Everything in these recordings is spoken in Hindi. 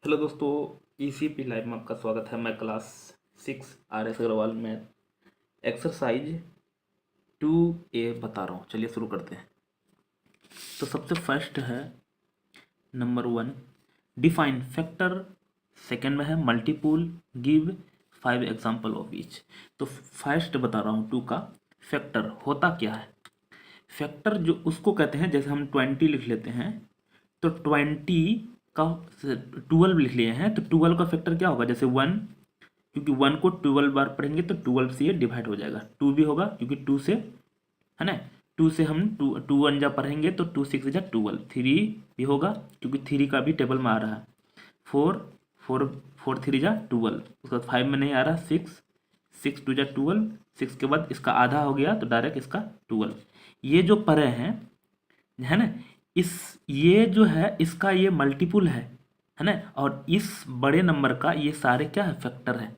हेलो दोस्तों, ईसीपी लाइव में आपका स्वागत है। मैं क्लास 6 RS अग्रवाल में एक्सरसाइज 2A बता रहा हूँ। चलिए शुरू करते हैं। तो सबसे फर्स्ट है नंबर 1, डिफाइन फैक्टर। सेकंड में है multiple, give 5 example of each. तो फर्स्ट बता रहा हूँ 2 का फैक्टर होता क्या है। फैक्टर जो उसको कहते हैं, जैसे हम 20 लिख लेते हैं तो 20 का 12 लिख लिए हैं तो 12 का फैक्टर क्या होगा, जैसे 1, क्योंकि 1 को 12 बार पढ़ेंगे तो 12 से ये डिवाइड हो जाएगा। 2 भी होगा क्योंकि 2 से, है ना, 2 से हम 2 1 जा पढ़ेंगे तो 2 6 जा 12। 3 भी होगा क्योंकि 3 का भी टेबल में आ रहा है। 4 4 4 3 जा 12। उसके बाद 5 में नहीं आ रहा, 6 6 2 जा 12। 6 के बाद इसका आधा हो गया तो डायरेक्ट इसका 12। ये जो पढ़े हैं, है ना, इस ये जो है इसका ये मल्टीपुल है ना, और इस बड़े नंबर का ये सारे क्या है, फैक्टर है।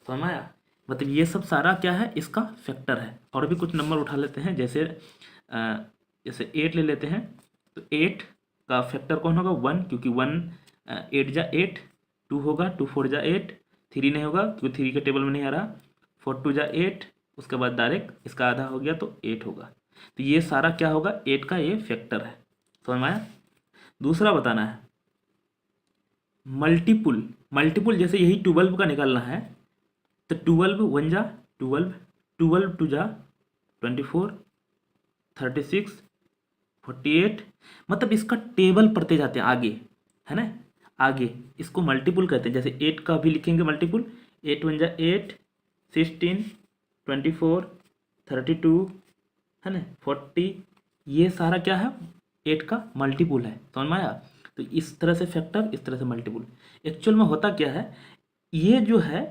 समझ में आया? मतलब ये सब सारा क्या है, इसका फैक्टर है। और भी कुछ नंबर उठा लेते हैं, जैसे जैसे 8 ले लेते हैं तो 8 का फैक्टर कौन होगा, 1, क्योंकि 1 8 जा 8। 2 होगा, 2 4 जा 8। 3 नहीं होगा क्योंकि 3 के टेबल में नहीं आ रहा। 4 2 जा 8। उसके बाद डायरेक्ट इसका आधा हो गया तो 8 होगा। तो ये सारा क्या होगा, 8 का ये फैक्टर है। समझ में आया? दूसरा बताना है मल्टीपुल। मल्टीपुल जैसे यही 12 का निकालना है तो 12 1 जा 12, 12 2 जा 24, 36, 48। मतलब इसका टेबल पढ़ते जाते हैं आगे, है ना, आगे इसको मल्टीपुल कहते हैं। जैसे 8 का भी लिखेंगे मल्टीपुल, 8 1 जा 8, 16, 24, 32, है ना, 40। ये सारा क्या है, 8 का मल्टीपुल है। समझ में आया? तो इस तरह से फैक्टर, इस तरह से मल्टीपुल। एक्चुअल में होता क्या है, ये जो है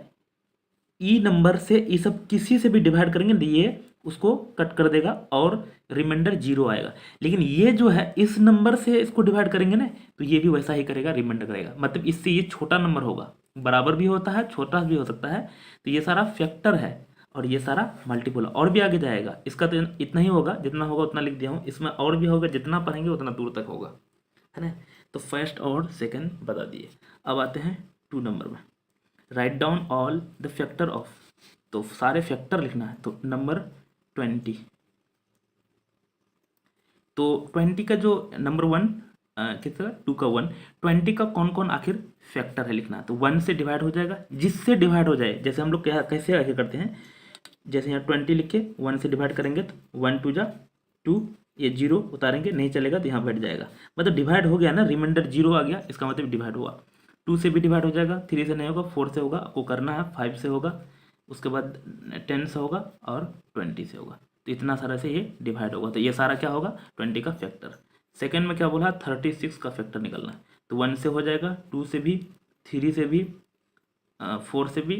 ई नंबर से ये सब किसी से भी डिवाइड करेंगे तो ये उसको कट कर देगा और रिमाइंडर 0 आएगा। लेकिन ये जो है इस नंबर से इसको डिवाइड करेंगे ना तो ये भी वैसा ही करेगा, रिमाइंडर करेगा। मतलब इससे ये छोटा नंबर होगा, बराबर भी होता है, छोटा भी हो सकता है। तो ये सारा फैक्टर है और ये सारा मल्टीपल। और भी आगे जाएगा, इसका तो इतना ही होगा, जितना होगा उतना लिख दिया हूँ। इसमें और भी होगा, जितना पढ़ेंगे उतना दूर तक होगा, है ना। तो फर्स्ट और सेकंड बता दिए। अब आते हैं 2 नंबर में। Write down all the factor of. तो सारे फैक्टर लिखना है। तो नंबर 20। तो 20 का जो नंबर 1 कितना, 2 का 1, 20 का कौन कौन आखिर फैक्टर है लिखना है। तो 1 से डिवाइड हो जाएगा, जिससे डिवाइड हो जाए। जैसे हम लोग क्या कैसे आगे करते हैं, जैसे यहाँ 20 लिख के 1 से डिवाइड करेंगे तो 1 2 जा 2, ये 0 उतारेंगे नहीं चलेगा तो यहाँ बैठ जाएगा। मतलब डिवाइड हो गया ना, रिमाइंडर 0 आ गया, इसका मतलब डिवाइड हुआ। 2 से भी डिवाइड हो जाएगा, 3 से नहीं होगा, 4 से होगा, आपको करना है, 5 से होगा, उसके बाद 10 से होगा और 20 से होगा। तो इतना सारा से ये डिवाइड होगा। तो ये सारा क्या होगा, 20 का फैक्टर। सेकेंड में क्या बोला, 36 का फैक्टर निकलना है। तो 1 से हो जाएगा, 2 से भी, 3 से भी, 4 से भी,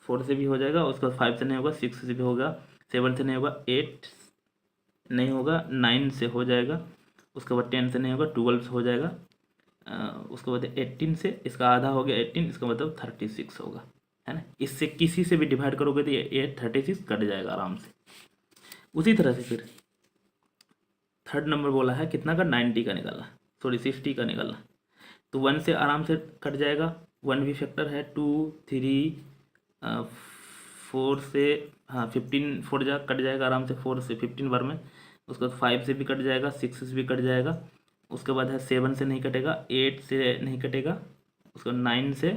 4 से भी हो जाएगा। उसके बाद 5 से नहीं होगा, 6 से भी होगा, 7 से नहीं होगा, 8 नहीं होगा, 9 से हो जाएगा। उसके बाद 10 से नहीं होगा, 12 से हो जाएगा। उसके बाद 18 से, इसका आधा हो गया 18, इसका मतलब 36 होगा, है ना। इससे किसी से भी डिवाइड करोगे तो ये 36 कट जाएगा आराम से। उसी तरह से फिर थर्ड नंबर बोला है कितना का, 90 का निकालना, सॉरी 60 का निकालना। तो 1 से आराम से कट जाएगा, 1 भी फैक्टर है। 2 3 4 से, हाँ 15, 4 जा कट जाएगा आराम से, 4 से 15 बार में। उसके बाद 5 से भी कट जाएगा, 6 से भी कट जाएगा। उसके बाद है 7 से नहीं कटेगा, 8 से नहीं कटेगा, उसके बाद 9 से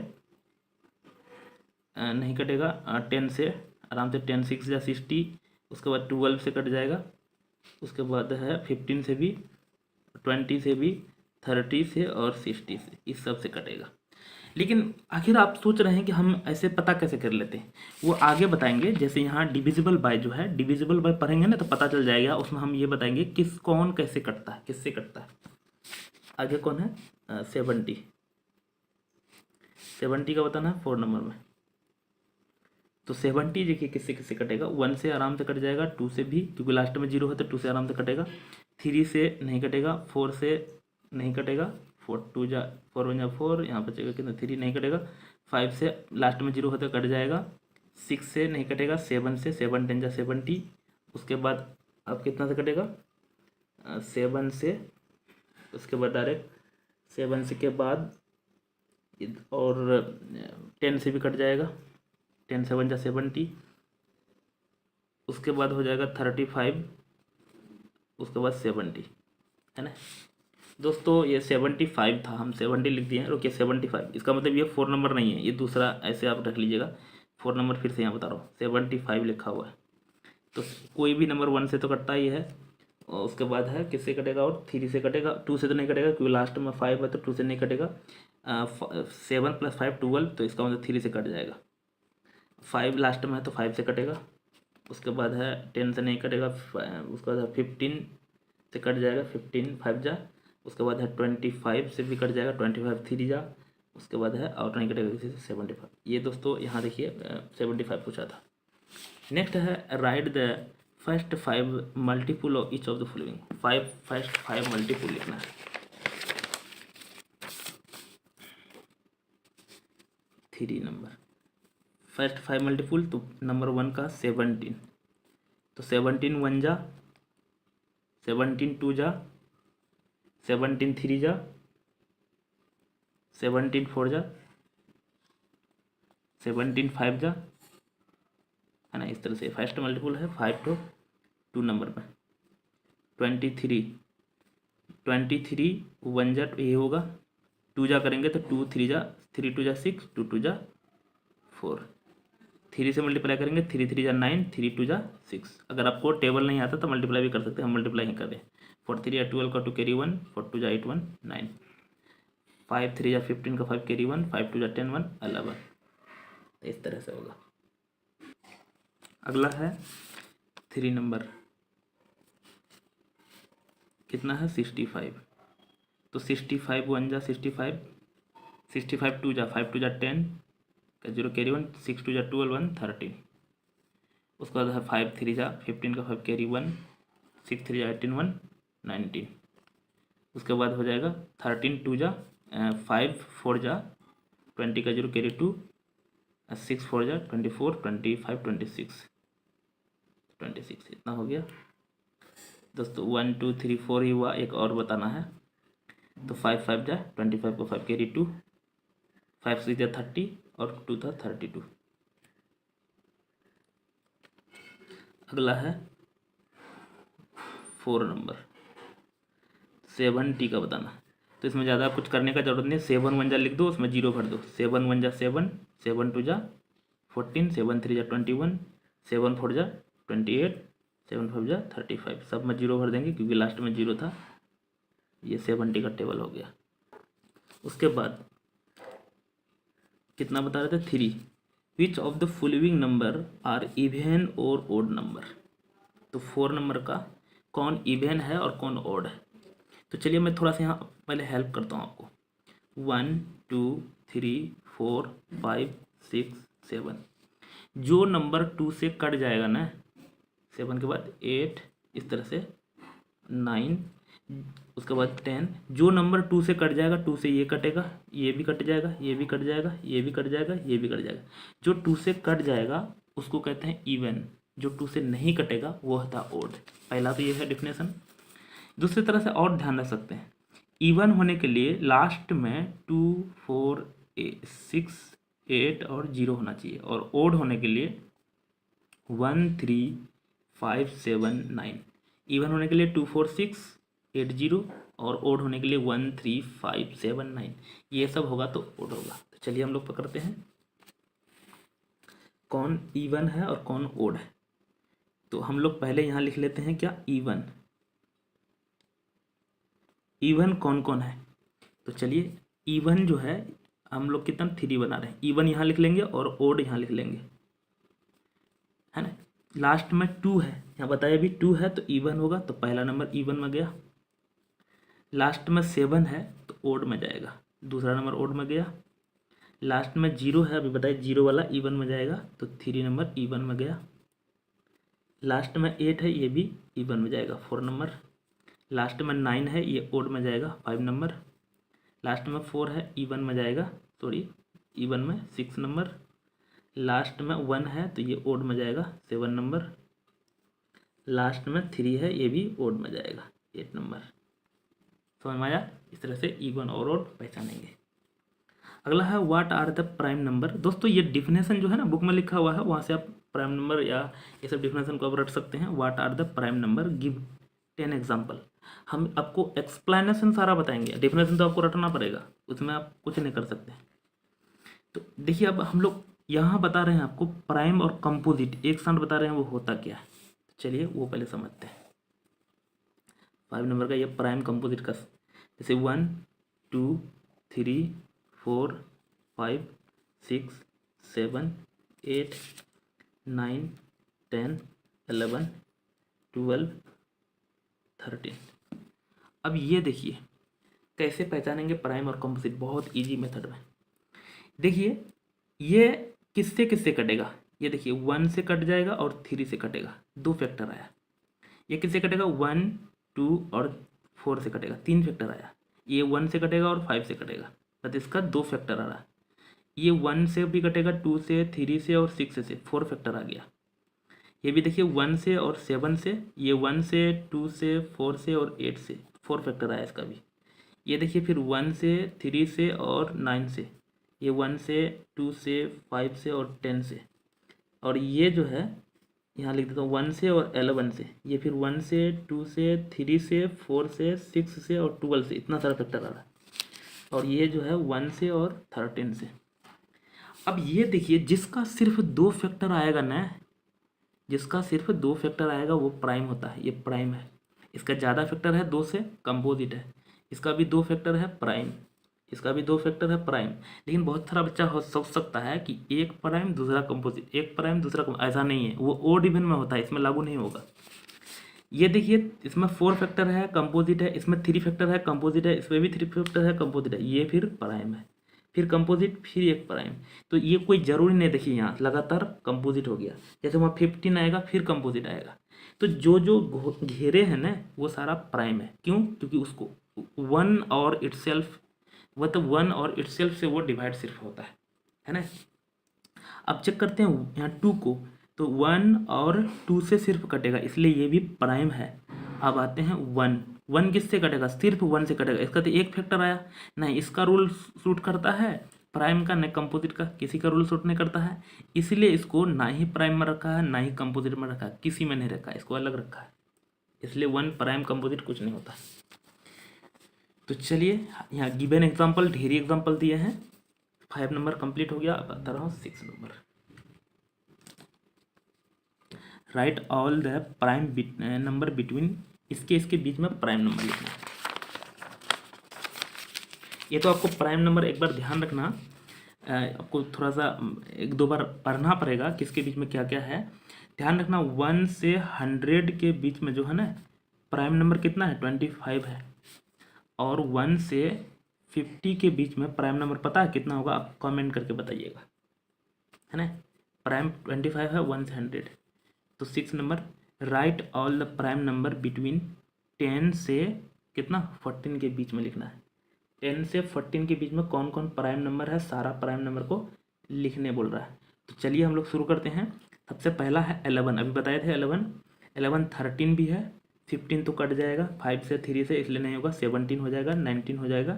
नहीं कटेगा, 10 से आराम से, 10 6 या 60। उसके बाद 12 से कट जाएगा। उसके बाद है 15 से भी, 20 से भी, 30 से और 60 से, इस सब से कटेगा। लेकिन आखिर आप सोच रहे हैं कि हम ऐसे पता कैसे कर लेते हैं, वो आगे बताएंगे। जैसे यहाँ डिविजिबल बाय जो है, डिविजिबल बाय पढ़ेंगे ना तो पता चल जाएगा। उसमें हम ये बताएंगे किस कौन कैसे कटता है, किससे कटता है। आगे कौन है, 70। 70 का बताना है 4 नंबर में। तो 70 देखिए किससे किससे कटेगा, 1 से आराम से कट जाएगा, 2 से भी क्योंकि लास्ट में 0 है तो 2 से आराम से कटेगा, 3 से नहीं कटेगा, 4 से नहीं कटेगा, 4 2 जा 4 1 जा 4, यहाँ पर बचेगा कितना, 3 नहीं कटेगा, 5 से लास्ट में 0 है तो कट जाएगा, 6 से नहीं कटेगा, 7 से, 7 10 जा 70। उसके बाद अब कितना से कटेगा, 7 से, उसके बाद डायरेक्ट 7 से के बाद और 10 से भी कट जाएगा, 10 7 जा 70, उसके बाद हो जाएगा 35, उसके बाद 70, है ना दोस्तों। ये 75 था, हम 70 लिख दिए हैं, रुकिए 75, इसका मतलब ये 4 नंबर नहीं है, ये दूसरा, ऐसे आप रख लीजिएगा। 4 नंबर फिर से यहाँ बता रहा हूँ, 75 लिखा हुआ है। तो कोई भी नंबर 1 से तो कटता ही है, और उसके बाद है किससे कटेगा, और 3 से कटेगा, 2 से तो नहीं कटेगा क्योंकि लास्ट में 5 है, तो 2 से नहीं कटेगा। 7 + 5 12, तो इसका मतलब 3 से कट जाएगा। 5 लास्ट में है तो 5 से कटेगा। उसके बाद है 10 से नहीं कटेगा, उसके बाद है 15 से कट जाएगा, 15 5 जा। उसके बाद है 25 से भी कट जाएगा, 25 3 जा। उसके बाद है और नहीं कटेगा किसी से 75। ये दोस्तों यहाँ देखिए 75 पूछा था। नेक्स्ट है write the first 5 multiple of each of the following. First 5 multiple लिखना है। 3 नंबर फर्स्ट 5 मल्टीपुल, तो नंबर 1 का 17, तो 17 1 जा, 17 2 जा, 17 3 जा, 17 4 जा, 17 5 जा, है ना। इस तरह से फर्स्ट मल्टीपुल है 5 तो 2 नंबर पर। 23 1 जा, ये होगा 2 जा करेंगे तो 2 3 जा, 3 2 जा 6, 2 2 जा 4। 3 से मल्टीप्लाई करेंगे, 3 3 जा 9, 3 2 जा 6। अगर आपको टेबल नहीं आता तो मल्टीप्लाई भी कर सकते हैं, हम मल्टीप्लाई ही कर दें। 4 3 या 12 का 2 कैरी 1, 4 2 जा 8 1 9, 5 3 या 15 का 5 कैरी 1, 5 2 जा 10 1 11। इस तरह से होगा। अगला है 3 नंबर, कितना है 65, तो 65 1 जा 65, 65 2 जा 5 2 जा 10 का 0 कैरी 1, 6 2 जा 12 1 13। उसके बाद है 5 3 जा 15 का 5 कैरी 1, 6 3 जा 18 1 19। उसके बाद हो जाएगा 13 2 जा 5 4 जा 20 का 0 कैरी 2, 6 4 जा 24 25 26, इतना हो गया दोस्तों। 1 2 3 4 ही हुआ, एक और बताना है। तो 5 5 जा 25 को 5 कैरी 2, 5 6 जा 30 और 2 था 32। अगला है 4 नंबर 70 का बताना। तो इसमें ज़्यादा कुछ करने का जरूरत नहीं, 7 1 जा लिख दो, उसमें 0 भर दो। 7 1 जा 7, 7 2 जा 14, 7 3 जा 21, 7 4 जा 28, 7 5 जा 35। सब में 0 भर देंगे क्योंकि लास्ट में 0 था। ये 70 का टेबल हो गया। उसके बाद कितना बता रहे थे 3, which of the following number are even और ओड नंबर। तो 4 नंबर का कौन इवेन है और कौन ओड है। तो चलिए मैं थोड़ा सा यहाँ पहले हेल्प करता हूँ आपको। 1 2 3 4 5 6 7, जो नंबर 2 से कट जाएगा ना, 7 के बाद 8, इस तरह से 9, उसके बाद 10, जो नंबर 2 से कट जाएगा, 2 से ये कटेगा, ये भी कट जाएगा, ये भी कट जाएगा, ये भी कट जाएगा, ये भी कट जाएगा। जो 2 से कट जाएगा उसको कहते हैं इवन, जो 2 से नहीं कटेगा वो होता है ओड। पहला तो ये है डिफिनेशन। दूसरी तरह से और ध्यान रख सकते हैं, इवन होने के लिए लास्ट में 2 4 6 8 और 0 होना चाहिए, और ओड होने के लिए 1 3 5 7 9। इवन होने के लिए 2 4 6 8 0, और ओड होने के लिए 1 3 5 7 9। ये सब होगा तो ओड होगा। तो चलिए हम लोग पकड़ते हैं कौन इवन है और कौन ओड है। तो हम लोग पहले यहाँ लिख लेते हैं क्या, इवन। इवन कौन कौन है, तो चलिए इवन जो है हम लोग कितना 3 बना रहे हैं, इवन यहाँ लिख लेंगे और ओड यहाँ लिख लेंगे, है ना। लास्ट में 2 है, यहाँ बताया भी 2 है तो इवन होगा, तो पहला नंबर इवन में गया। लास्ट में 7 है तो ओड में जाएगा, दूसरा नंबर ओड में गया। लास्ट में 0 है, अभी बताइए 0 वाला इवन में जाएगा, तो 3 नंबर इवन में गया। लास्ट में 8 है, ये भी इवन में जाएगा, 4 नंबर। लास्ट में 9 है, ये ओड में जाएगा, 5 नंबर। लास्ट में 4 है, इवन में जाएगा, सॉरी इवन में 6 नंबर। लास्ट में 1 है तो ये ओड में जाएगा, 7 नंबर। लास्ट में 3 है, ये भी ओड में जाएगा, 8 नंबर। समझ में आया। इस तरह से इवन और ओड पहचानेंगे। अगला है what are the prime number. दोस्तों ये डिफिनेशन जो है ना बुक में लिखा हुआ है, वहाँ से आप प्राइम नंबर या ये सब डिफिनेशन को आप रट सकते हैं। What are the prime number, give 10 example. हम आपको एक्सप्लेनेशन सारा बताएंगे, डिफिनेशन तो आपको रटना पड़ेगा, उसमें आप कुछ नहीं कर सकते। तो देखिए अब हम लोग यहाँ बता रहे हैं आपको प्राइम और कंपोजिट एक साथ बता रहे हैं, वो होता क्या है। चलिए वो पहले समझते हैं। 5 नंबर का ये प्राइम कंपोजिट का, जैसे 1 2 3 4 5 6 7 8 9 10 11 12 13। अब ये देखिए कैसे पहचानेंगे प्राइम और कंपोजिट, बहुत इजी मेथड में। देखिए ये किससे किससे कटेगा, ये देखिए 1 से कट जाएगा और 3 से कटेगा, 2 फैक्टर आया। ये किससे कटेगा, 1 2 और 4 से कटेगा, 3 फैक्टर आया। ये 1 से कटेगा और 5 से कटेगा, बट इसका 2 फैक्टर आ रहा है। ये 1 से भी कटेगा, 2 से, 3 से और 6 से, 4 फैक्टर आ गया। ये भी देखिए 1 से और 7 से, ये 1 से, 2 से, 4 से और 8 से, 4 फैक्टर आया इसका भी। ये देखिए फिर 1 से, 3 से और 9 से, ये 1 से, 2 से, 5 से और 10 से। और ये जो है यहाँ लिख देता हूँ 1 से और 11 से, ये फिर 1 से, 2 से, 3 से, 4 से, 6 से और 12 से, इतना सारा फैक्टर आ रहा है। और ये जो है 1 से और 13 से। अब ये देखिए जिसका सिर्फ 2 फैक्टर आएगा ना, जिसका सिर्फ 2 फैक्टर आएगा वो प्राइम होता है, ये प्राइम है। इसका ज़्यादा फैक्टर है 2 से, कंपोजिट है। इसका भी 2 फैक्टर है, प्राइम। इसका भी 2 फैक्टर है, प्राइम। लेकिन बहुत सारा बच्चा सोच सकता है कि एक प्राइम दूसरा कंपोजिट, एक प्राइम दूसरा ऐसा नहीं है, वो ओड इवन में होता है, इसमें लागू नहीं होगा। ये देखिए इसमें 4 फैक्टर है, कंपोजिट है, इसमें 3 फैक्टर है, कंपोजिट है, इसमें भी 3 फैक्टर है, कंपोजिट है, ये फिर प्राइम है, फिर कंपोजिट, फिर एक प्राइम। तो ये कोई ज़रूरी नहीं, देखिए यहाँ लगातार कंपोजिट हो गया, जैसे वहाँ 15 आएगा फिर कंपोजिट आएगा। तो जो जो घेरे हैं ना वो सारा प्राइम है। क्यों? क्योंकि उसको 1 और इटसेल्फ, वह तो 1 और इटसेल्फ से वो डिवाइड सिर्फ होता है ना। अब चेक करते हैं यहाँ 2 को, तो 1 और 2 से सिर्फ कटेगा, इसलिए ये भी प्राइम है। अब आते हैं 1, 1 किससे कटेगा, सिर्फ 1 से कटेगा, इसका तो एक फैक्टर आया नहीं, इसका रूल सूट करता है प्राइम का, न कंपोजिट का, किसी का रूल सूट नहीं करता है, इसलिए इसको ना ही प्राइम में रखा है ना ही कंपोजिट में रखा है, किसी में नहीं रखा है, इसको अलग रखा है। इसलिए 1 प्राइम कंपोजिट कुछ नहीं होता। तो चलिए यहाँ गिवन एग्जाम्पल, ढेरी एग्जाम्पल दिए हैं। 5 नंबर कंप्लीट हो गया। अब बता रहा हूँ 6 number. Right all the prime number between, इसके बीच में प्राइम नंबर लिखना है। ये तो आपको प्राइम नंबर एक बार ध्यान रखना, आपको थोड़ा सा 1-2 बार पढ़ना पड़ेगा किसके बीच में क्या क्या है। ध्यान रखना 1 से 100 के बीच में जो है ना प्राइम नंबर कितना है, 25 है। और 1 से 50 के बीच में प्राइम नंबर पता है कितना होगा, आप कमेंट करके बताइएगा, है ना। प्राइम 25 है 1 से 100। तो 6 number, right all the prime number between 10 से कितना 14 के बीच में लिखना है। 10 से 14 के बीच में कौन कौन प्राइम नंबर है, सारा प्राइम नंबर को लिखने बोल रहा है। तो चलिए हम लोग शुरू करते हैं। सबसे पहला है 11, अभी बताए थे 11 13 भी है, 15 तो कट जाएगा 5 से 3 से, इसलिए नहीं होगा, 17 हो जाएगा, 19 हो जाएगा,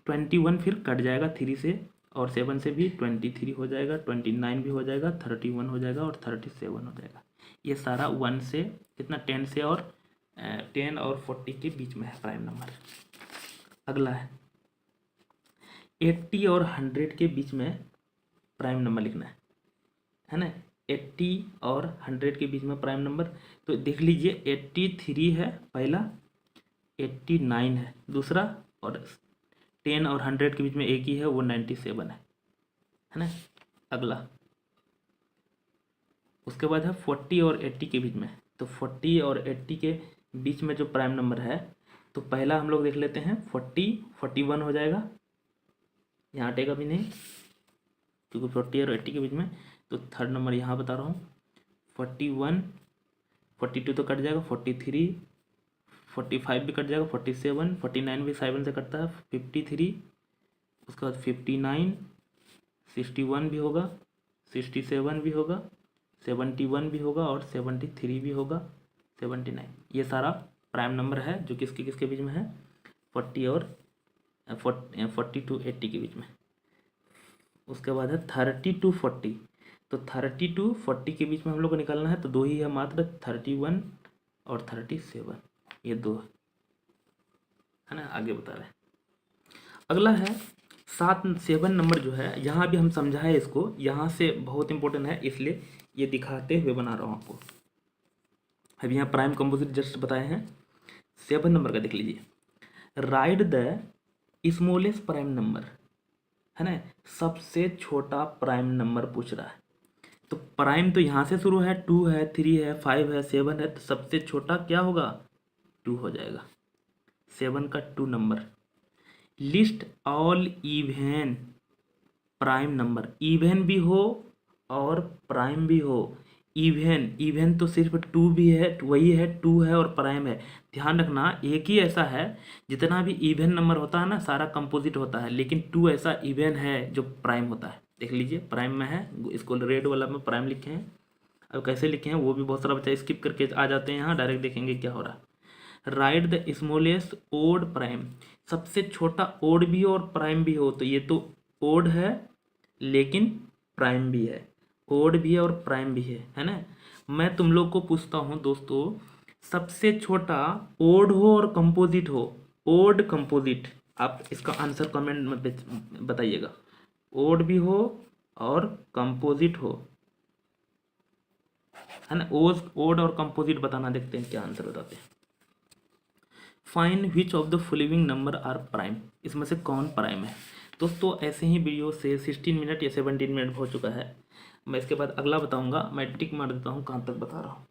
21 फिर कट जाएगा 3 से और 7 से भी, 23 हो जाएगा, 29 भी हो जाएगा, 31 हो जाएगा और 37 हो जाएगा। ये सारा 1 से कितना 10 से और 10 और 40 के बीच में है प्राइम नंबर। अगला है 80 और 100 के बीच में प्राइम नंबर लिखना है ना। 80 और 100 के बीच में प्राइम नंबर, तो देख लीजिए 83 है पहला, 89 है दूसरा, और 10 और 100 के बीच में एक ही है, वो 97 है ना। अगला उसके बाद है 40 और 80 के बीच में, तो 40 और 80 के बीच में जो प्राइम नंबर है, तो पहला हम लोग देख लेते हैं 41 हो जाएगा, यहाँ हटेगा भी नहीं क्योंकि 40 और 80 के बीच में। तो थर्ड नंबर यहाँ बता रहा हूँ 41, 42 तो कट जाएगा, 43, 45 भी कट जाएगा, 47, 49 भी 7 से कटता है, 53, उसके बाद 59, 61 भी होगा, 67 भी होगा, 71 भी होगा और 73 भी होगा, 79। ये सारा प्राइम नंबर है जो किसके किसके बीच में है, 40 और 40 to 80 के बीच में। उसके बाद है 30 to 40, तो 30 to 40 के बीच में हम लोग को निकालना है, तो दो ही है मात्र, 31 और 37, ये दो है ना। आगे बता रहे हैं, अगला है 7 नंबर जो है, यहाँ भी हम समझा है इसको, यहाँ से बहुत इंपॉर्टेंट है इसलिए ये दिखाते हुए बना रहा हूँ आपको। अभी यहाँ प्राइम कंपोजिट जस्ट बताए हैं। 7 नंबर का देख लीजिए, right the smallest prime number, है ना, सबसे छोटा प्राइम नंबर पूछ रहा है। तो प्राइम तो यहाँ से शुरू है, 2 है, 3 है, 5 है, 7 है, तो सबसे छोटा क्या होगा, 2 हो जाएगा। 7 का 2 number. List all even prime number, even भी हो और प्राइम भी हो। इवन तो सिर्फ 2 भी है, वही है, 2 है और प्राइम है। ध्यान रखना, एक ही ऐसा है, जितना भी इवन नंबर होता है ना सारा कंपोजिट होता है, लेकिन 2 ऐसा इवन है जो प्राइम होता है। देख लीजिए प्राइम में है, इसको रेड वाला में प्राइम लिखे हैं। अब कैसे लिखे हैं वो भी बहुत सारा बच्चा स्किप करके आ जाते हैं, यहाँ डायरेक्ट देखेंगे क्या हो रहा है। Write the smallest odd prime, सबसे छोटा ओड भी हो और प्राइम भी हो, तो ये तो ओड है लेकिन प्राइम भी है, ओड भी है और प्राइम भी है ना। मैं तुम लोग को पूछता हूँ दोस्तों, सबसे छोटा ओड हो और कंपोजिट हो, ओड कंपोजिट, आप इसका आंसर कमेंट में बताइएगा। ओड भी हो और कंपोजिट हो, है ना। ओड और कंपोजिट बताना, देखते हैं क्या आंसर बताते हैं। Find which of the following number are prime, इसमें से कौन प्राइम है। दोस्तों ऐसे ही वीडियो से 16 मिनट या 17 मिनट हो चुका है, मैं इसके बाद अगला बताऊंगा। मैं टिक मार देता हूँ कहाँ तक बता रहा हूँ।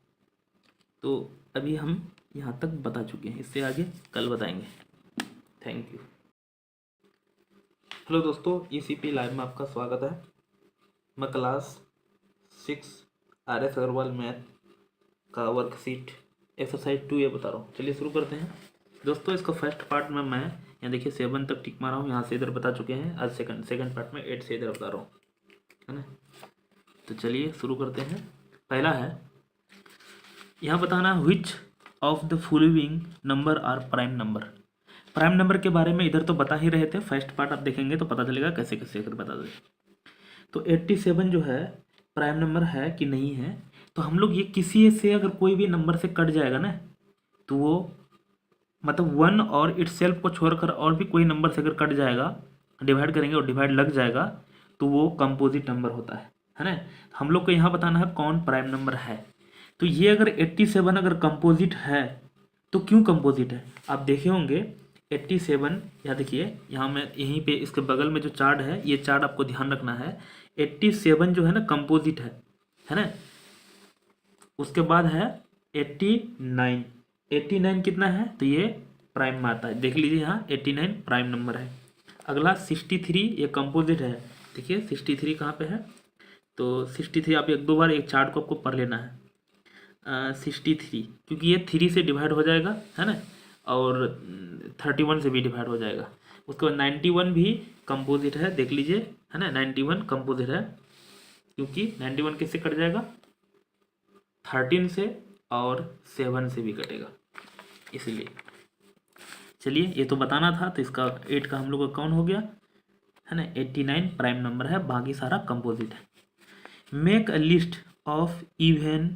तो अभी हम यहाँ तक बता चुके हैं, इससे आगे कल बताएंगे। Thank you. हेलो दोस्तों, ECP लाइव में आपका स्वागत है। मैं क्लास 6 RS अग्रवाल मैथ का वर्कशीट एक्सरसाइज 2 ये बता रहा हूँ। चलिए शुरू करते हैं दोस्तों। इसका फर्स्ट पार्ट में मैं यहाँ देखिए 7 तक टिक मारा हूँ, यहाँ से इधर बता चुके हैं। आज सेकंड पार्ट में 8 से इधर बता रहा हूँ, है ना। तो चलिए शुरू करते हैं। पहला है यहाँ बताना, which of the following number are prime number. Prime number के बारे में इधर तो बता ही रहे थे, फर्स्ट पार्ट आप देखेंगे तो पता चलेगा कैसे कैसे कर बता दें। तो 87 जो है प्राइम नंबर है कि नहीं है, तो हम लोग ये किसी से अगर कोई भी नंबर से कट जाएगा ना, तो वो मतलब 1 और इटसेल्फ को छोड़कर और भी कोई नंबर से अगर कट जाएगा, डिवाइड करेंगे और डिवाइड लग जाएगा, तो वो कंपोजिट नंबर होता है ना। हम लोग को यहाँ बताना है कौन प्राइम नंबर है। तो ये अगर 87 अगर कंपोजिट है तो क्यों कंपोजिट है, आप देखे होंगे 87, यहाँ देखिए, यहाँ मैं यहीं पे इसके बगल में जो चार्ट है, ये चार्ट आपको ध्यान रखना है। 87 जो है ना कंपोजिट है ना। उसके बाद है 89, 89 कितना है, तो ये प्राइम में आता है। देख लीजिए यहाँ 89 प्राइम नंबर है। अगला 63, ये कंपोजिट है। देखिए 63 कहाँ पे है, तो 63 आप एक दो बार एक चार्ट को आपको पढ़ लेना है। 63 क्योंकि ये 3 से डिवाइड हो जाएगा, है ना, और 31 से भी डिवाइड हो जाएगा। उसके बाद 91 भी कंपोजिट है, देख लीजिए, है ना। 91 कंपोजिट है क्योंकि 91 किससे कट जाएगा, 13 से और 7 से भी कटेगा, इसलिए। चलिए ये तो बताना था, तो इसका 8 का हम लोग का कौन हो गया, है ना। 89 प्राइम नंबर है, बाकी सारा कंपोजिट है। Make a list of even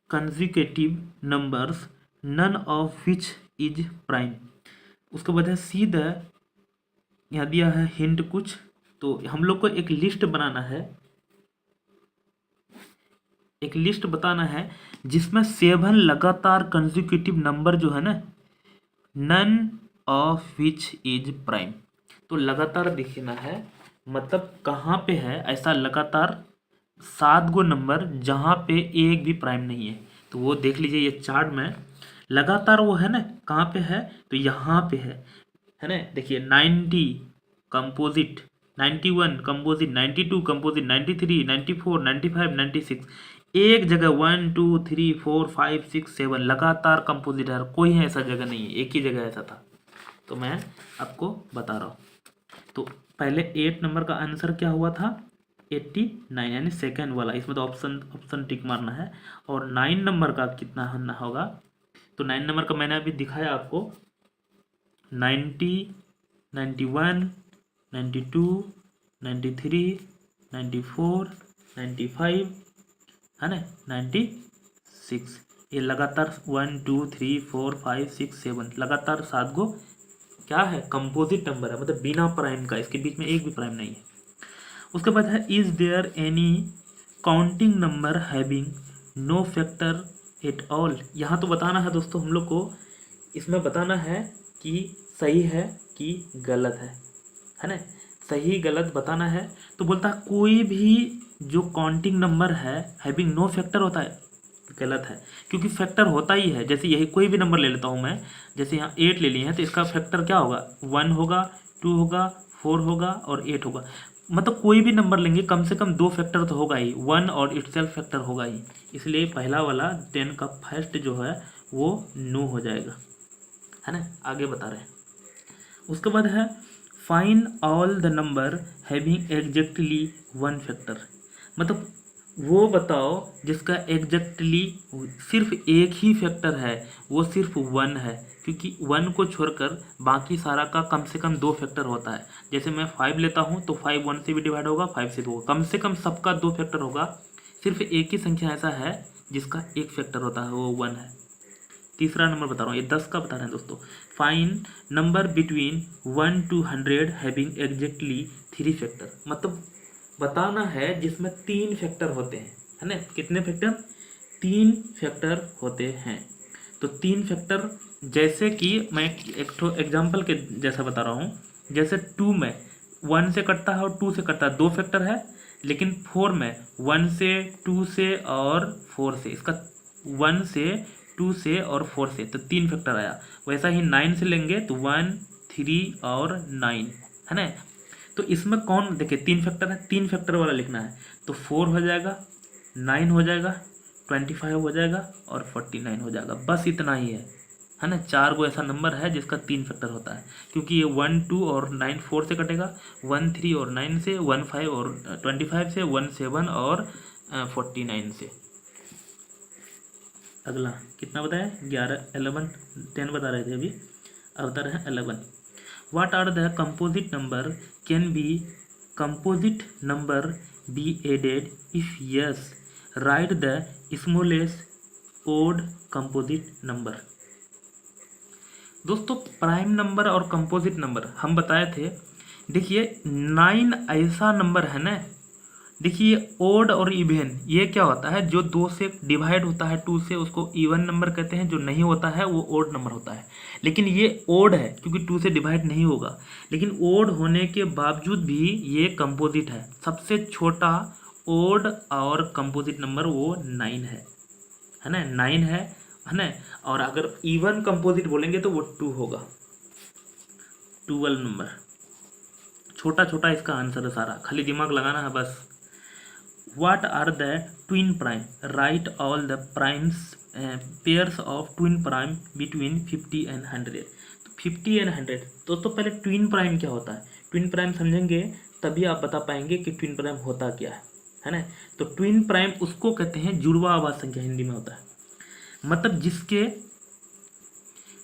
consecutive numbers none of which is prime. उसके बाद है सी द, यहाँ दिया है हिंट कुछ, तो हम लोग को एक लिस्ट बनाना है, एक लिस्ट बताना है जिसमें 7 लगातार कंसेक्यूटिव नंबर जो है ना, none of which is prime. तो लगातार दिखना है, मतलब कहाँ पे है ऐसा लगातार 7 गो नंबर जहाँ पे एक भी प्राइम नहीं है, तो वो देख लीजिए। ये चार्ट में लगातार वो है ना, कहाँ पे है, तो यहाँ पे है ना। देखिए 90 कंपोजिट, 91 कंपोजिट, 92 कंपोजिट, 93, 94, 95, 96, एक जगह 1 2 3 4 5 6 7 लगातार कंपोजिट है, कोई है ऐसा जगह नहीं है, एक ही जगह ऐसा था, तो मैं आपको बता रहा हूँ। तो पहले 8 नंबर का आंसर क्या हुआ था, 89, यानी सेकेंड वाला। इसमें तो ऑप्शन टिक मारना है। और 9 नंबर का कितना होगा, तो 9 नंबर का मैंने अभी दिखाया आपको, 94 91, 92, 93, 94, 95, है ना, 96। ये लगातार 1 2 3 4 5 6 7 लगातार 7 गो क्या है, कंपोजिट नंबर है, मतलब बिना प्राइम का, इसके बीच में एक भी प्राइम नहीं है। उसके बाद है is there any counting number having no factor at all. यहाँ तो बताना है दोस्तों हम लोग को, इसमें बताना है कि सही है कि गलत है ना, सही गलत बताना है। तो बोलता है कोई भी जो काउंटिंग नंबर है हैविंग नो फैक्टर होता है, गलत है, क्योंकि फैक्टर होता ही है। जैसे यही कोई भी नंबर ले लेता हूँ मैं, जैसे यहाँ 8 ले लिए हैं, तो इसका फैक्टर क्या होगा, 1 होगा, 2 होगा, 4 होगा और 8 होगा। मतलब कोई भी नंबर लेंगे कम से कम 2 फैक्टर तो होगा ही, 1 और इटसेल्फ फैक्टर होगा ही, इसलिए पहला वाला 10 का फर्स्ट जो है वो नो हो जाएगा, है ना। आगे बता रहे हैं, उसके बाद है find all the number having exactly 1 factor. मतलब वो बताओ जिसका एग्जैक्टली सिर्फ एक ही फैक्टर है, वो सिर्फ 1 है, क्योंकि 1 को छोड़कर बाकी सारा का कम से कम 2 फैक्टर होता है। जैसे मैं 5 लेता हूँ तो 5 1 से भी डिवाइड होगा, 5 से भी होगा, कम से कम सबका 2 फैक्टर होगा। सिर्फ एक ही संख्या ऐसा है जिसका एक फैक्टर होता है, वो 1 है। तीसरा नंबर बता रहा हूँ, ये 10 का बता रहे हैं दोस्तों। Find number between 1 to 100 having exactly 3 factor. मतलब बताना है जिसमें 3 फैक्टर होते हैं, है ना। कितने फैक्टर, 3 फैक्टर होते हैं। तो 3 फैक्टर, जैसे कि मैं एक तो एग्जाम्पल के जैसा बता रहा हूँ, जैसे 2 में 1 से कटता है और 2 से कटता है, 2 फैक्टर है। लेकिन 4 में 1 से, 2 से और 4 से, इसका 1 से, 2 से और 4 से, तो 3 फैक्टर आया। वैसा ही 9 से लेंगे तो 1 3 और 9, है ना। तो इसमें कौन, देखिए 3 फैक्टर है, 3 फैक्टर वाला लिखना है, तो 4 हो जाएगा, 9 हो जाएगा, 25 हो जाएगा और 49 हो जाएगा, बस इतना ही है ना। 4 गो ऐसा नंबर है जिसका 3 फैक्टर होता है, क्योंकि ये 1 2 और 9 4 से कटेगा, 1 3 और 9 से, 1 5 और 25 से, 1 7 और 49 से। अगला कितना बताया, 11 11 10 बता रहे थे अभी, अब बता रहे हैं 11। What are the composite number, can be composite number be added? If yes, write the smallest odd composite number। दोस्तों प्राइम नंबर और कंपोजिट नंबर हम बताए थे। देखिए 9 ऐसा नंबर है ना, देखिए ओड और इवन, ये क्या होता है, जो 2 से डिवाइड होता है 2 से, उसको इवन नंबर कहते हैं, जो नहीं होता है वो ओड नंबर होता है। लेकिन ये ओड है क्योंकि 2 से डिवाइड नहीं होगा, लेकिन ओड होने के बावजूद भी ये कंपोजिट है। सबसे छोटा ओड और कंपोजिट नंबर वो 9 है ना, 9 है ना। और अगर इवन कंपोजिट बोलेंगे तो वो 2 होगा, 12 नंबर। छोटा छोटा इसका आंसर है सारा, खाली दिमाग लगाना है बस। What are the twin prime? Write all the primes pairs of twin prime between 50 and 100। तो 50 and 100, तो पहले ट्विन प्राइम क्या होता है, ट्विन प्राइम समझेंगे तभी आप बता पाएंगे कि ट्विन प्राइम होता क्या है ना। तो ट्विन प्राइम उसको कहते हैं, जुड़वा आवाज संख्या हिंदी में होता है, मतलब जिसके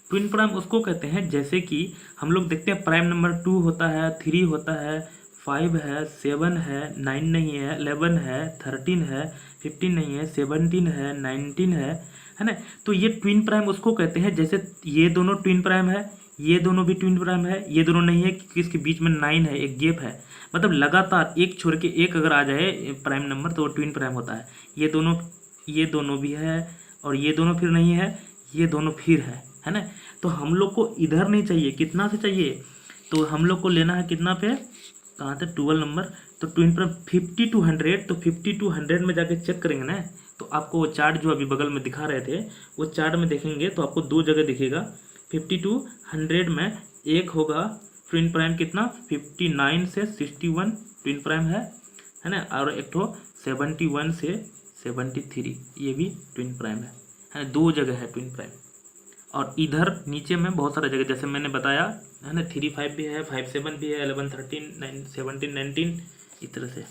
ट्विन प्राइम उसको कहते हैं, जैसे कि हम लोग देखते हैं प्राइम नंबर 2 होता है, 3 होता है, 5 है, 7 है, 9 नहीं है, 11 है, 13 है, 15 नहीं है, 17 है, 19 है ना। तो ये ट्विन प्राइम उसको कहते हैं, जैसे ये दोनों ट्विन प्राइम है, ये दोनों भी ट्विन प्राइम है, ये दोनों नहीं है क्योंकि इसके बीच में 9 है, एक गैप है। मतलब लगातार एक छोड़ के एक अगर आ जाए प्राइम नंबर तो वो ट्विन प्राइम होता है। ये दोनों भी है और ये दोनों फिर नहीं है, ये दोनों फिर है ना। तो हम लोग को इधर नहीं चाहिए, कितना से चाहिए, तो हम लोग को लेना है कितना पे, कहाँ थे, 12 नंबर। तो ट्विन प्राइम 50 to 100, तो 50 to 100 में जाके चेक करेंगे ना, तो आपको वो चार्ट जो अभी बगल में दिखा रहे थे, वो चार्ट में देखेंगे तो आपको 2 जगह दिखेगा। 50 to 100 में एक होगा ट्विन प्राइम कितना, 59 से 61 ट्विन प्राइम है ना, और एक तो 71 से 73 ये भी ट्विन प्राइम है, 2 जगह है ट्विन प्राइम। और इधर नीचे में बहुत सारा जगह, जैसे मैंने बताया है ना, 3 5 भी है, 5 7 भी है, 11 13 9 17 19, इस तरह से।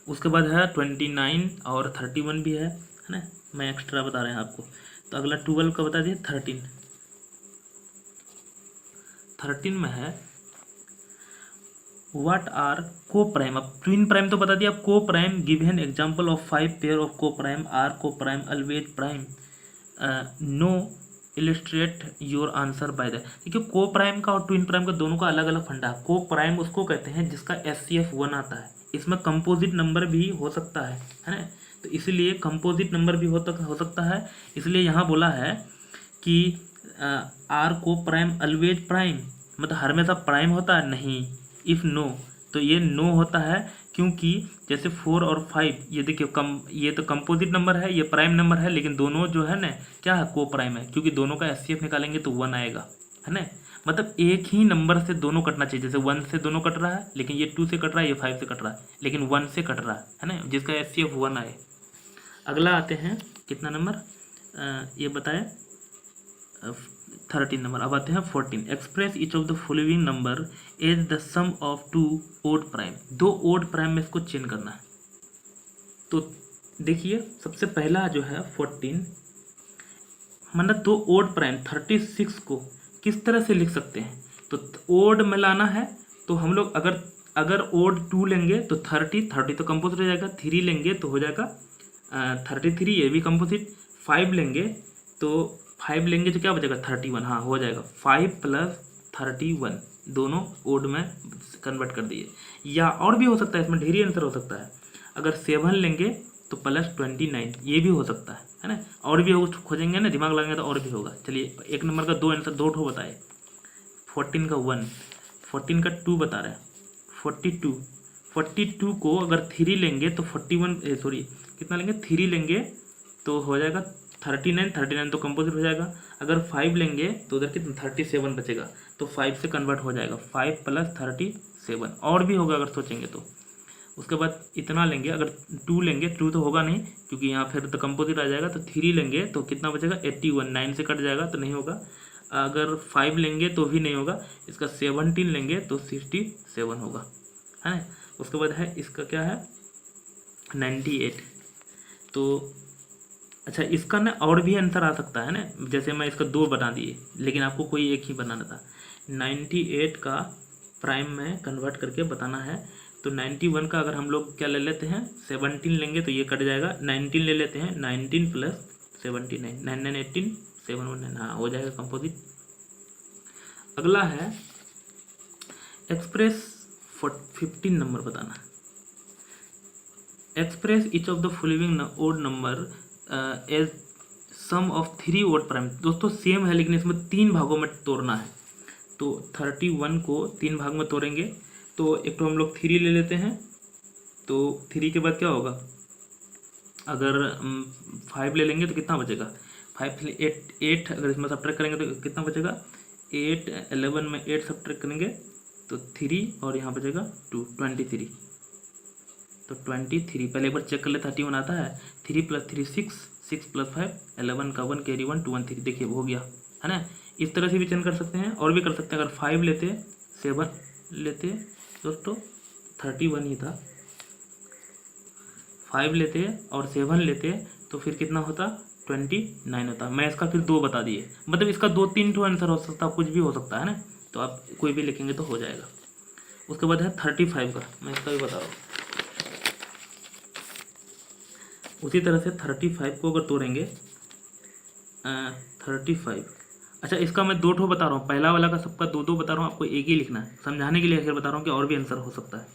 उसके बाद है 29 और 31 भी है ना, मैं एक्स्ट्रा बता रहे हैं आपको। तो अगला 12 का बता दिए, 13 में है व्हाट आर को प्राइम। अब ट्विन प्राइम तो बता दिया, अब coprime given example of 5 pair of coprime are coprime always prime no illustrate your answer by the. देखिए को प्राइम का और ट्विन प्राइम का दोनों का अलग अलग फंडा है। को प्राइम उसको कहते हैं जिसका SCF 1 आता है, इसमें कंपोजिट नंबर भी हो सकता है ना, तो इसीलिए कंपोजिट नंबर भी हो सकता है, इसलिए यहाँ बोला है कि are coprime always prime, मतलब हमेशा प्राइम होता है नहीं, इफ़ नो, तो ये नो होता है क्योंकि जैसे 4 और 5 ये देखिए ये तो कंपोजिट नंबर है, ये प्राइम नंबर है, लेकिन दोनों जो है ना क्या है को प्राइम है, क्योंकि दोनों का SCF निकालेंगे तो 1 आएगा, है ना। मतलब एक ही नंबर से दोनों कटना चाहिए, जैसे 1 से दोनों कट रहा है, लेकिन ये 2 से कट रहा है, ये 5 से कट रहा है, लेकिन 1 से कट रहा है ना, जिसका SCF 1 आए। अगला आते हैं कितना नंबर ये बताए 13 नंबर। अब आते हैं 14। Express each of the following number as the sum of 2 odd prime. 2 odd prime में इसको चेंज करना है। तो देखिए सबसे पहला जो है 14, मतलब 2 ओड प्राइम 36 को किस तरह से लिख सकते हैं, तो ओड में लाना है, तो हम लोग अगर ओड 2 लेंगे तो 30 तो कंपोजिट हो जाएगा, 3 लेंगे तो हो जाएगा 33, ये भी कंपोजिट, 5 लेंगे तो क्या बचेगा 31, हाँ हो जाएगा 5 + 31 दोनों ओड में कन्वर्ट कर दिए। या और भी हो सकता है, इसमें ढेरी आंसर हो सकता है। अगर 7 लेंगे तो +29 ये भी हो सकता है ना, और भी खोजेंगे ना, दिमाग लगाएंगे तो और भी होगा। चलिए एक नंबर का 2 आंसर 2 ठो बताए, 14 का 1, 14 का 2 बता रहे हैं, 42 को अगर 3 लेंगे तो 41 सॉरी कितना लेंगे 3 लेंगे तो हो जाएगा 39 तो कंपोजिट हो जाएगा। अगर 5 लेंगे तो उधर कितना 37 बचेगा, तो 5 से कन्वर्ट हो जाएगा, 5 + 37 और भी होगा अगर सोचेंगे तो। उसके बाद इतना लेंगे, अगर 2 लेंगे 2 तो होगा नहीं क्योंकि यहाँ फिर तो कंपोजिट आ जाएगा, तो 3 लेंगे तो कितना बचेगा 81, 9 से कट जाएगा तो नहीं होगा। अगर 5 लेंगे तो भी नहीं होगा, इसका 17 लेंगे तो 67 होगा, है। उसके बाद है इसका क्या है 98। तो अच्छा इसका ना और भी आंसर आ सकता है ना, जैसे मैं इसका 2 बना दिए, लेकिन आपको कोई एक ही बनाना था। 98 का प्राइम में कन्वर्ट करके बताना है, तो 91 का अगर हम लोग क्या ले लेते हैं 17 लेंगे तो ये कट जाएगा, 19 ले लेते हैं, 19 + 79 99 18 719, हाँ हो जाएगा कंपोजिट। अगला है एक्सप्रेस 15 नंबर बताना। Express each of the following odd number as sum of 3 odd prime. दोस्तों सेम है लेकिन इसमें 3 भागों में तोड़ना है, तो 31 को 3 भाग में तोड़ेंगे, तो एक तो हम लोग 3 ले लेते हैं, तो 3 के बाद क्या होगा, अगर 5 ले लेंगे तो कितना बचेगा 5 8 अगर इसमें सब्ट्रैक्ट करेंगे तो कितना बचेगा 8 11 में 8 सब्ट्रैक्ट करेंगे तो 3 और यहाँ बचेगा 2 23, तो 23 पहले एक बार चेक कर ले 31 आता है, 3 + 3 6 6 + 5 11 का 1 कैरी 1 2 1 3, देखिए हो गया, है ना। इस तरह से भी चेंज कर सकते हैं और भी कर सकते हैं। अगर 5 लेते 7 लेते दोस्तों 31 ही था, 5 लेते और 7 लेते तो फिर कितना होता 29 होता। मैं इसका फिर 2 बता दिए, मतलब इसका 2-3 ठो आंसर हो सकता है, कुछ भी हो सकता है ना, तो आप कोई भी लिखेंगे तो हो जाएगा। उसके बाद है 35 का, मैं इसका भी बता रहा हूँ। उसी तरह से 35 को अगर तोड़ेंगे 35, अच्छा इसका मैं 2 ठो बता रहा हूँ, पहला वाला का सबका 2-2 बता रहा हूँ, आपको एक ही लिखना है, समझाने के लिए अगर बता रहा हूँ कि और भी आंसर हो सकता है।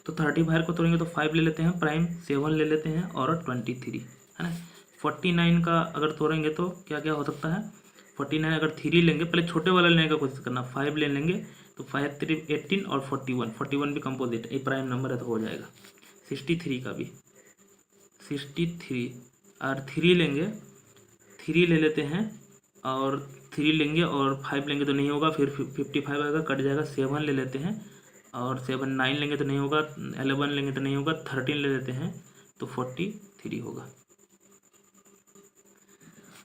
तो 35 को तोड़ेंगे तो 5 ले लेते हैं प्राइम, 7 ले लेते हैं और 23, है ना। 49 का अगर तोड़ेंगे तो क्या क्या हो सकता है 49 अगर 3 लेंगे, पहले छोटे वाला लेने का कोशिश करना, 5 ले लेंगे तो 5 3 18 और 41 भी कंपोजिट ये प्राइम नंबर है तो हो जाएगा। 63 का भी 63 और 3 लेंगे, 3 ले लेते हैं और 3 लेंगे और 5 लेंगे तो नहीं होगा, फिर 55 आएगा कट जाएगा, 7 ले लेते हैं और 7 9 लेंगे तो नहीं होगा, 11 लेंगे तो नहीं होगा, 13 ले लेते हैं तो 43 होगा।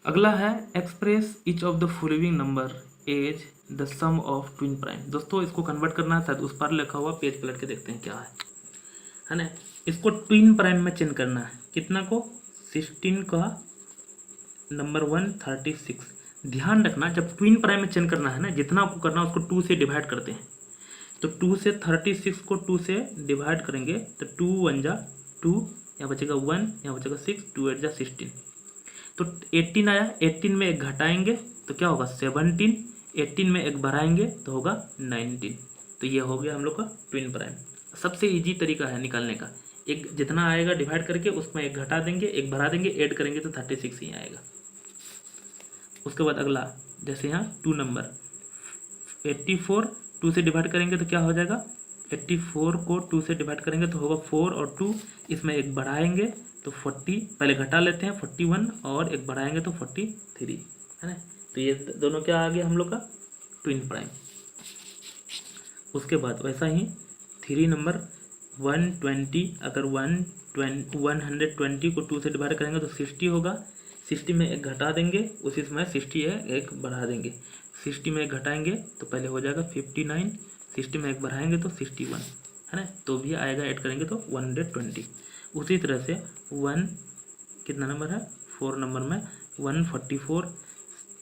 अगला है express each of the following number as the sum of twin prime. दोस्तों इसको कन्वर्ट करना है, शायद उस पर लिखा हुआ, पेज पलट के देखते हैं क्या है ना। इसको ट्विन प्राइम में चेंज करना है, कितना को 16 का नंबर 1 36, ध्यान रखना जब ट्विन प्राइम में चेंज करना है ना, जितना आपको करना है उसको 2 से डिवाइड करते हैं। तो 2 से 36 को 2 से डिवाइड करेंगे तो 2 1 जा 2, यहाँ बचेगा 1, यहाँ बचेगा 6, 2 8 जा 16। तो 18 आया, 18 में एक घटाएंगे तो क्या होगा 17, 18 में एक बढ़ाएंगे तो होगा 19। तो ये हो गया हम लोग का ट्विन प्राइम। सबसे इजी तरीका है निकालने का, एक जितना आएगा डिवाइड करके उसमें एक घटा देंगे, एक बढ़ा देंगे, ऐड करेंगे तो 36 ही आएगा। उसके बाद अगला, जैसे यहाँ 2 नंबर 84, 2 से डिवाइड करेंगे तो क्या हो जाएगा 84 को 2 से डिवाइड करेंगे तो होगा 4 और 2, इसमें एक बढ़ाएंगे तो 40, पहले घटा लेते हैं 41 और एक बढ़ाएंगे तो 43, है ना। तो ये दोनों क्या आ गया हम लोग का ट्विन प्राइम। उसके बाद वैसा ही 3 नंबर 120, अगर 120 को 2 से डिवाइड करेंगे तो 60 होगा, 60 में एक घटा देंगे, उसी समय 60 है एक बढ़ा देंगे, 60 में एक घटाएंगे तो पहले हो जाएगा 59, 60 में एक बढ़ाएंगे तो 61, है ना। तो भी आएगा, ऐड करेंगे तो 120। उसी तरह से 1 कितना नंबर है 4 नंबर में 144,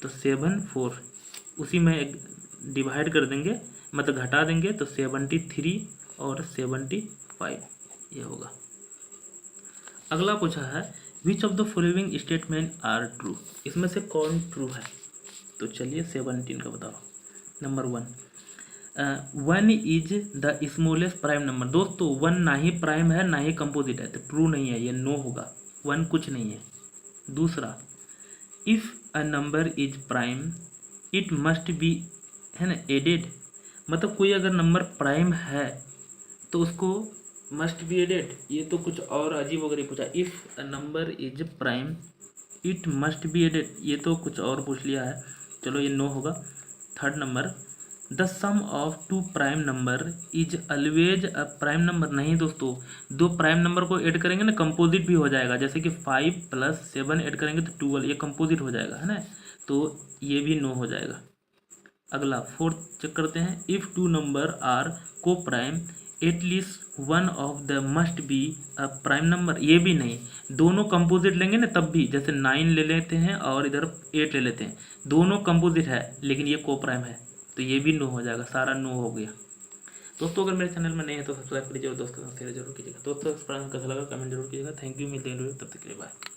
तो 7 4, उसी में एक डिवाइड कर देंगे, मतलब घटा देंगे तो 73 और 75 ये होगा। अगला पूछा है which of the following statement are true, इसमें से कौन ट्रू है। तो चलिए 17 का बताओ। Number 1, 1 is the smallest prime number. दोस्तों 1 ना ही प्राइम है ना ही कंपोजिट है, तो ट्रू नहीं है, ये नो होगा, 1 कुछ नहीं है। दूसरा, if a number is prime it must B, है ना, एडेड, मतलब कोई अगर नंबर प्राइम है तो उसको मस्ट बी एडेड, ये तो कुछ और अजीब वगैरह पूछा। If a number is prime it must be added, ये तो कुछ और पूछ लिया है, चलो ये नो होगा। Third number, the sum of 2 prime number is always a prime number. नहीं दोस्तों, 2 प्राइम नंबर को ऐड करेंगे ना कंपोजिट भी हो जाएगा, जैसे कि 5 + 7 ऐड करेंगे तो 12, ये कंपोजिट हो जाएगा, है ना, तो ये भी नो हो जाएगा। अगला 4th चेक करते हैं, इफ़ 2 नंबर आर को prime at least 1 of the must be a prime number, ये भी नहीं, दोनों कंपोजिट लेंगे ना तब भी, जैसे 9 ले लेते हैं और इधर 8 ले लेते हैं, दोनों कंपोजिट है लेकिन ये को प्राइम है, तो ये भी नो हो जाएगा, सारा नो हो गया। दोस्तों अगर मेरे चैनल में नहीं है तो सब्सक्राइब कीजिए और दोस्तों के साथ शेयर जरूर कीजिएगा। दोस्तों इस प्रकार कैसा लगा कमेंट जरूर कीजिएगा। थैंक यू, मिलते हैं तब तक के लिए, बाय।